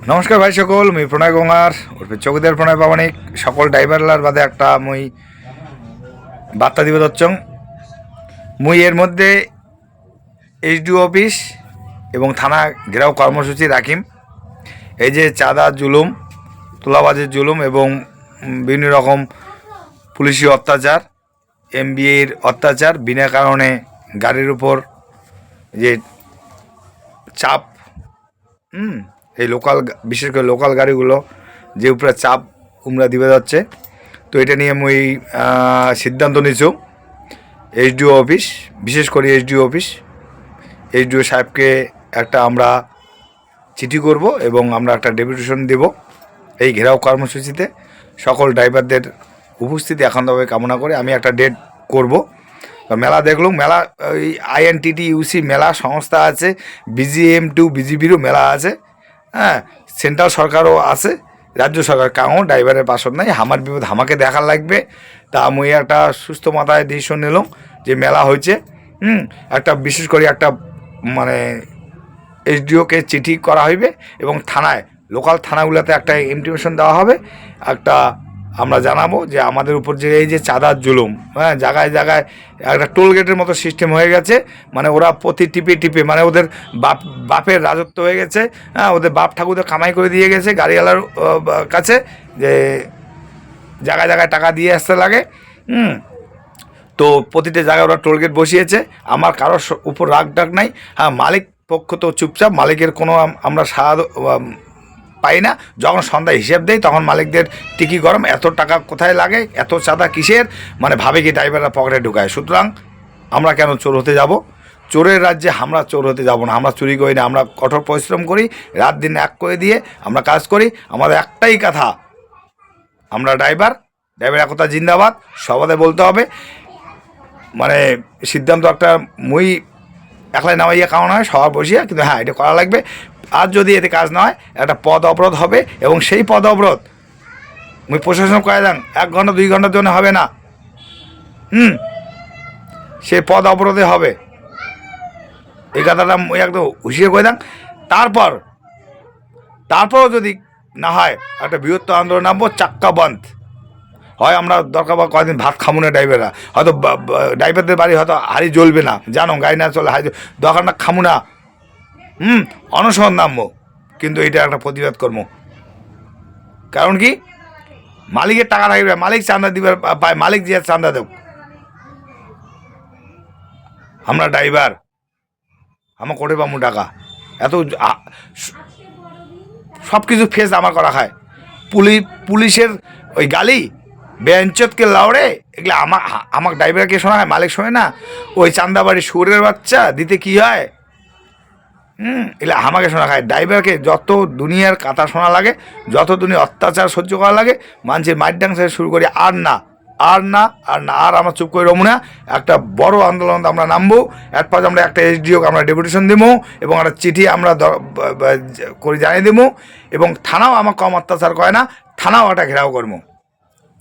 নমস্কার ভাই সকল, মুই প্রণয় গঙ্গার ওরফে চৌকিদার প্রণয় প্রামাণিক সকল ড্রাইভারলার বাদে একটা মুই বার্তা দিব দচ্ছং। মুই এর মধ্যে এইচডিও অফিস এবং থানা ঘেরাও কর্মসূচি রাখিম। এই যে চাঁদা জুলুম, তোলাবাজের জুলুম এবং বিভিন্ন রকম পুলিশি অত্যাচার, এমবিএর অত্যাচার, বিনা কারণে গাড়ির উপর যে চাপ, এই লোকাল, বিশেষ করে লোকাল গাড়িগুলো যে উপরে চাপ উমরা দিবে যাচ্ছে। তো এটা নিয়ে মুই সিদ্ধান্ত নিছু এইচডিও অফিস, বিশেষ করে এইচডিও সাহেবকে একটা আমরা চিঠি করব এবং আমরা একটা ডেপুটেশন দেব এই ঘেরাও কর্মসূচিতে। সকল ড্রাইভারদের উপস্থিতি একান্তভাবে কামনা করে আমি একটা ডেট করব। মেলা দেখলাম, মেলা ওই INTTUC মেলা সংস্থা আছে, BGM2 BGBরও মেলা আছে, হ্যাঁ, সেন্ট্রাল সরকারও আছে, রাজ্য সরকার, কাউ ড্রাইভারের পাশত নাই। আমার বিপদ আমাকে দেখার লাগবে। তা আমি একটা সুস্থ মাথায় ডিসিশন নিলাম যে মেলা হয়েছে, একটা বিশেষ করে একটা মানে এইচডিওকে চিঠি করা হইবে এবং থানায়, লোকাল থানাগুলোতে একটা ইন্টিমেশন দেওয়া হবে, একটা আমরা জানাবো যে আমাদের উপর যে এই যে চাঁদার জুলুম, হ্যাঁ, জায়গায় জায়গায় একটা টোল গেটের মতো সিস্টেম হয়ে গেছে। মানে ওরা প্রতি টিপে মানে ওদের বাপের রাজত্ব হয়ে গেছে, হ্যাঁ, ওদের বাপ ঠাকুরদের কামাই করে দিয়ে গেছে গাড়িওয়ালার কাছে, যে জায়গায় জায়গায় টাকা দিয়ে আসতে লাগে। তো প্রতিটা জায়গায় ওরা টোল গেট বসিয়েছে। আমার কারোর উপর রাগ ডাক নাই। হ্যাঁ, মালিক পক্ষ তো চুপচাপ, মালিকের কোনো আমরা সাহায্য পাই না। যখন সন্ধ্যা হিসেব দেয় তখন মালিকদের টিকি গরম, এত টাকা কোথায় লাগে, এত চাঁদা কিসের, মানে ভাবে কি ড্রাইভাররা পকেটে ঢুকায়। সুতরাং আমরা কেন চোর হতে যাব? চোরের রাজ্যে আমরা চোর হতে যাব না। আমরা চুরি করি না, আমরা কঠোর পরিশ্রম করি, রাত দিন এক করে দিয়ে আমরা কাজ করি। আমাদের একটাই কথা, আমরা ড্রাইভার একতা জিন্দাবাদ, সবাই বলতে হবে। মানে সিদ্ধান্ত একটা মুই একলাই নামাইয়া কারণ হয়, সবার বসিয়া, কিন্তু হ্যাঁ, এটা করা লাগবে। আর যদি এতে কাজ না হয় একটা পদ অবরোধ হবে, এবং সেই পদ অবরোধ মুই প্রশাসন করে দেন 1 ঘন্টা 2 ঘন্টার জন্য হবে না, সেই পদ অবরোধে হবে। এই কথাটা মুই একদম হুঁশিয়ে করে দেন। তারপরও যদি না হয় একটা বৃহত্তর আন্দোলন নামবো, চাক্কা বন্ধ হয়। আমরা দরকার বা কয়েকদিন ভাত খাবো না ড্রাইভাররা, হয়তো ড্রাইভারদের বাড়ি হয়তো হাড়ি জ্বলবে না, জানো, গাড়ি না চলে হাড়ি দরকার না খামু না, অনশন নামবো, কিন্তু এটা একটা প্রতিবাদ করবো। কারণ কি, মালিকের টাকা লাগবে, মালিক চাঁদা দিবার পায়, মালিক যে চাঁদা দেব। আমরা ড্রাইভার, আমার কোটে পাবো টাকা, এত সব কিছু ফেস আমার করা খায়। পুলিশের ওই গালি, বেঞ্চতকে লাউড়ে, এগুলো আমার ড্রাইভারকে শোনা হয়, মালিক শোনে না। ওই চান্দাবাড়ি সুরের বাচ্চা দিতে কি হয়, এগুলো আমাকে শোনা খায়। ড্রাইভারকে যত দুনিয়ার কথা শোনা লাগে, যত দুনিয়া অত্যাচার সহ্য করা লাগে, মানুষের মাইডাং থেকে শুরু করি, আর আমরা চুপ করে রমু না। একটা বড় আন্দোলন আমরা নামবো। এর পর আমরা একটা এইচডিওকে আমরা ডেপুটেশন দেবো এবং একটা চিঠি আমরা করে জানিয়ে দেবো, এবং থানাও আমার কম অত্যাচার করে না, থানাও একটা ঘেরাও করবো।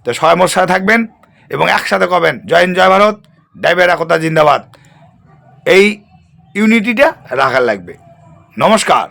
তো সবাই মোর সাথে থাকবেন এবং একসাথে করবেন, জয় হিন্দ, জয় ভারত, ড্রাইভার একতা জিন্দাবাদ। এই ইউনিটিটা রাখার লাগবে। নমস্কার।